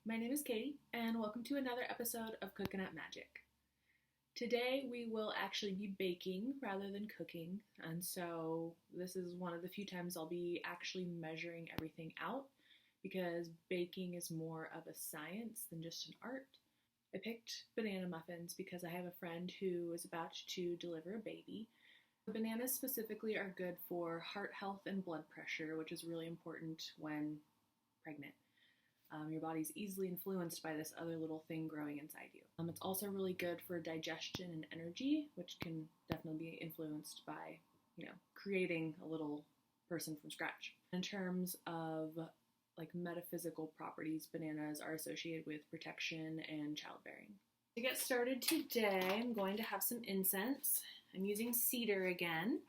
My name is Katie, and welcome to another episode of Cookin' Up Magic. Today we will actually be baking rather than cooking, and so this is one of the few times I'll be actually measuring everything out because baking is more of a science than just an art. I picked banana muffins because I have a friend who is about to deliver a baby. Bananas specifically are good for heart health and blood pressure, which is really important when pregnant. Your body's easily influenced by this other little thing growing inside you. It's also really good for digestion and energy, which can definitely be influenced by, creating a little person from scratch. In terms of metaphysical properties, bananas are associated with protection and childbearing. To get started today, I'm going to have some incense. I'm using cedar again,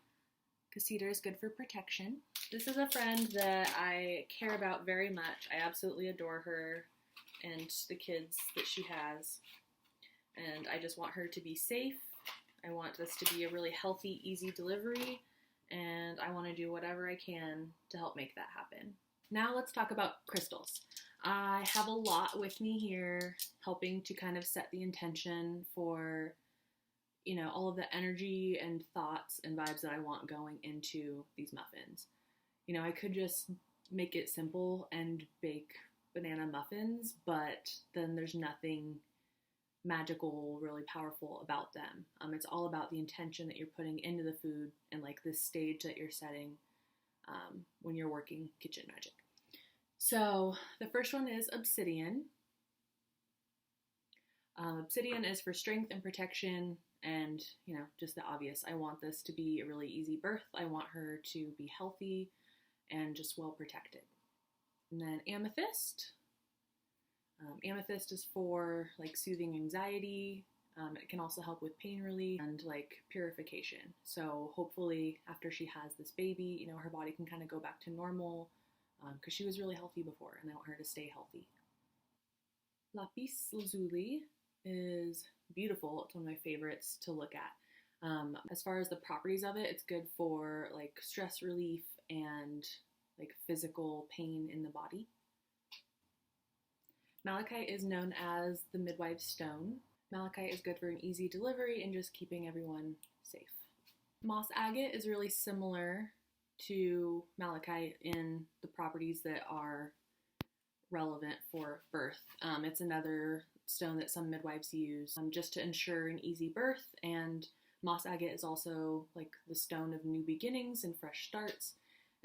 because cedar is good for protection. This is a friend that I care about very much. I absolutely adore her and the kids that she has. And I just want her to be safe. I want this to be a really healthy, easy delivery. And I want to do whatever I can to help make that happen. Now let's talk about crystals. I have a lot with me here, helping to kind of set the intention for all of the energy and thoughts and vibes that I want going into these muffins. I could just make it simple and bake banana muffins, but then there's nothing magical, really powerful about them. It's all about the intention that you're putting into the food and this stage that you're setting when you're working kitchen magic. So the first one is Obsidian. Obsidian is for strength and protection. And, just the obvious. I want this to be a really easy birth. I want her to be healthy and just well protected. And then amethyst. Amethyst is for soothing anxiety. It can also help with pain relief and purification. So hopefully after she has this baby, her body can kind of go back to normal because she was really healthy before and I want her to stay healthy. Lapis lazuli is beautiful. It's one of my favorites to look at. As far as the properties of it, it's good for stress relief and physical pain in the body. Malachite is known as the midwife's stone. Malachite is good for an easy delivery and just keeping everyone safe. Moss agate is really similar to malachite in the properties that are relevant for birth. It's another stone that some midwives use just to ensure an easy birth, and moss agate is also the stone of new beginnings and fresh starts,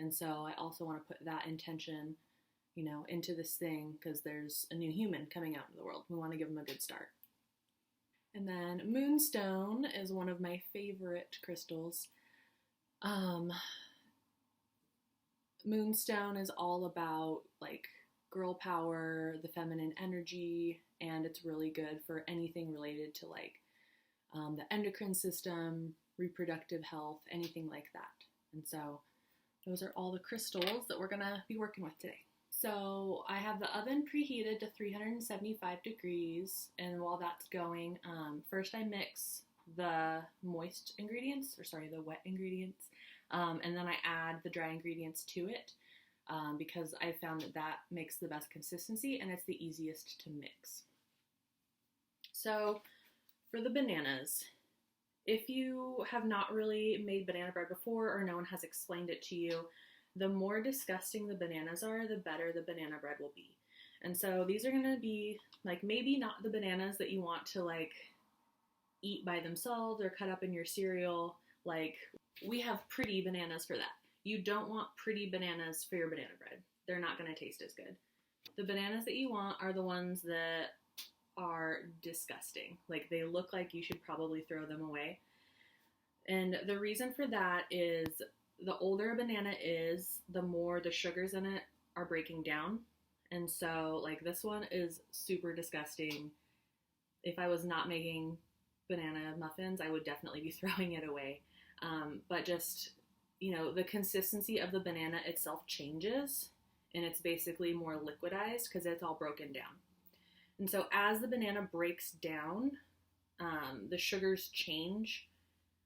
and so I also want to put that intention into this thing because there's a new human coming out into the world. We want to give them a good start. And then moonstone is one of my favorite crystals. Moonstone is all about girl power, the feminine energy, and it's really good for anything related to the endocrine system, reproductive health, anything like that. And so those are all the crystals that we're gonna be working with today. So I have the oven preheated to 375 degrees, and while that's going, first I mix the the wet ingredients, and then I add the dry ingredients to it. Because I found that makes the best consistency and it's the easiest to mix. So for the bananas, if you have not really made banana bread before or no one has explained it to you, the more disgusting the bananas are, the better the banana bread will be. And so these are going to be maybe not the bananas that you want to eat by themselves or cut up in your cereal. We have pretty bananas for that. You don't want pretty bananas for your banana bread. They're not going to taste as good. The bananas that you want are the ones that are disgusting. They look like you should probably throw them away. And the reason for that is the older a banana is, the more the sugars in it are breaking down. And so this one is super disgusting. If I was not making banana muffins, I would definitely be throwing it away. But just the consistency of the banana itself changes, and it's basically more liquidized because it's all broken down. And so as the banana breaks down, the sugars change,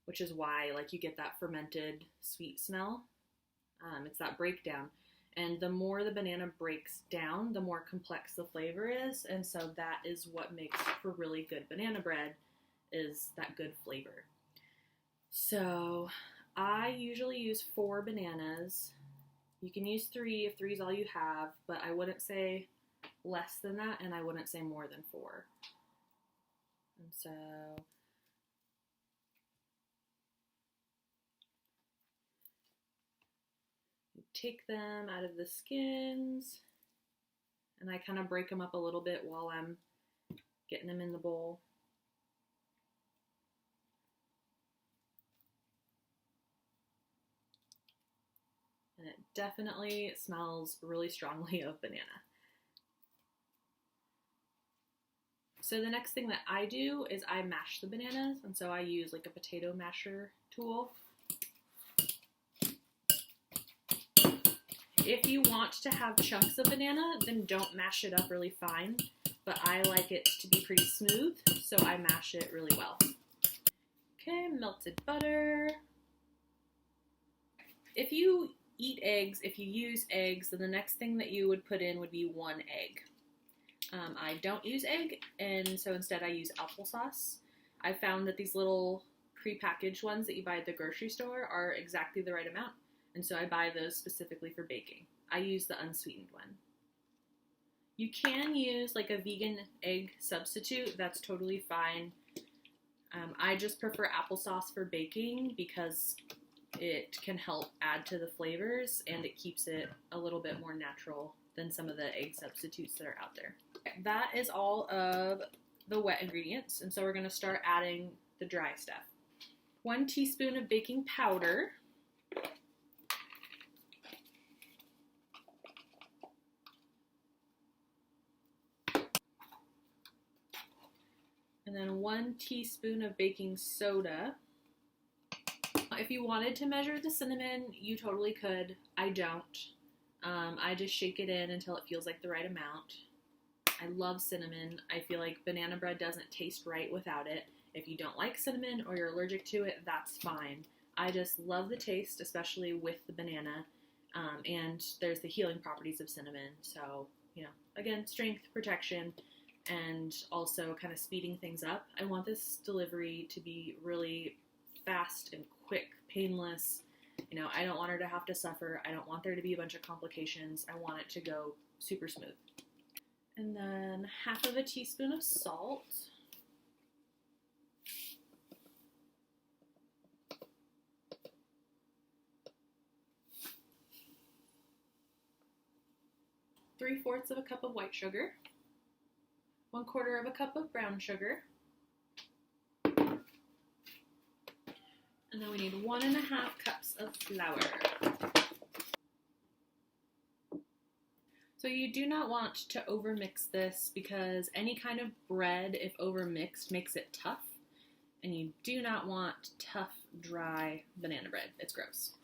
which is why you get that fermented sweet smell. It's that breakdown. And the more the banana breaks down, the more complex the flavor is. And so that is what makes for really good banana bread, is that good flavor. So I usually use 4 bananas. You can use 3 if 3 is all you have, but I wouldn't say less than that, and I wouldn't say more than 4. And so you take them out of the skins, and I kind of break them up a little bit while I'm getting them in the bowl. And it definitely smells really strongly of banana. So the next thing that I do is I mash the bananas, and so I use like a potato masher tool. If you want to have chunks of banana, then don't mash it up really fine, but I like it to be pretty smooth, so I mash it really well. Okay, melted butter. If you eat eggs, if you use eggs, then the next thing that you would put in would be 1 egg. I don't use egg, and so instead I use applesauce. I found that these little pre-packaged ones that you buy at the grocery store are exactly the right amount, and so I buy those specifically for baking. I use the unsweetened one. You can use like a vegan egg substitute, that's totally fine. I just prefer applesauce for baking because it can help add to the flavors and it keeps it a little bit more natural than some of the egg substitutes that are out there. That is all of the wet ingredients, and so we're going to start adding the dry stuff. 1 teaspoon of baking powder. And then 1 teaspoon of baking soda. If you wanted to measure the cinnamon, you totally could. I don't. I just shake it in until it feels like the right amount. I love cinnamon. I feel like banana bread doesn't taste right without it. If you don't like cinnamon or you're allergic to it, that's fine. I just love the taste, especially with the banana. And there's the healing properties of cinnamon. So, you know, again, strength, protection, and also kind of speeding things up. I want this delivery to be really fast and quick, painless. You know, I don't want her to have to suffer. I don't want there to be a bunch of complications. I want it to go super smooth. And then 1/2 teaspoon of salt. Three-fourths of a cup of white sugar. 1/4 of a cup of brown sugar. And then we need 1½ cups of flour. So you do not want to overmix this because any kind of bread, if overmixed, makes it tough. And you do not want tough, dry banana bread. It's gross.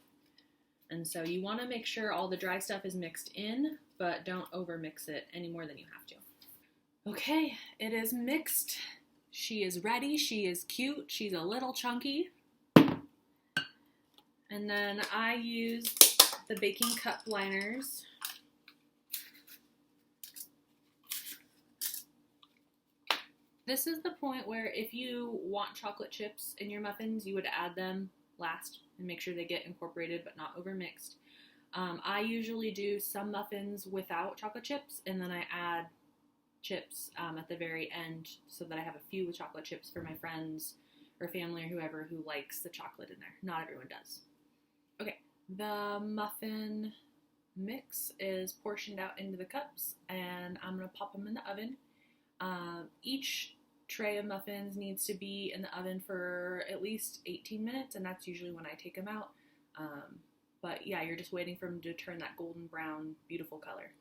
And so you want to make sure all the dry stuff is mixed in, but don't overmix it any more than you have to. Okay, it is mixed. She is ready. She is cute. She's a little chunky. And then I use the baking cup liners. This is the point where if you want chocolate chips in your muffins, you would add them last and make sure they get incorporated but not overmixed. I usually do some muffins without chocolate chips, and then I add chips at the very end so that I have a few with chocolate chips for my friends or family or whoever who likes the chocolate in there. Not everyone does. Okay, the muffin mix is portioned out into the cups, and I'm going to pop them in the oven. Each tray of muffins needs to be in the oven for at least 18 minutes, and that's usually when I take them out. But yeah, you're just waiting for them to turn that golden brown, beautiful color.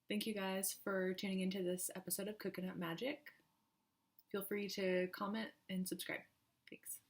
Thank you guys for tuning into this episode of Cookin' Up Magic. Feel free to comment and subscribe. Thanks.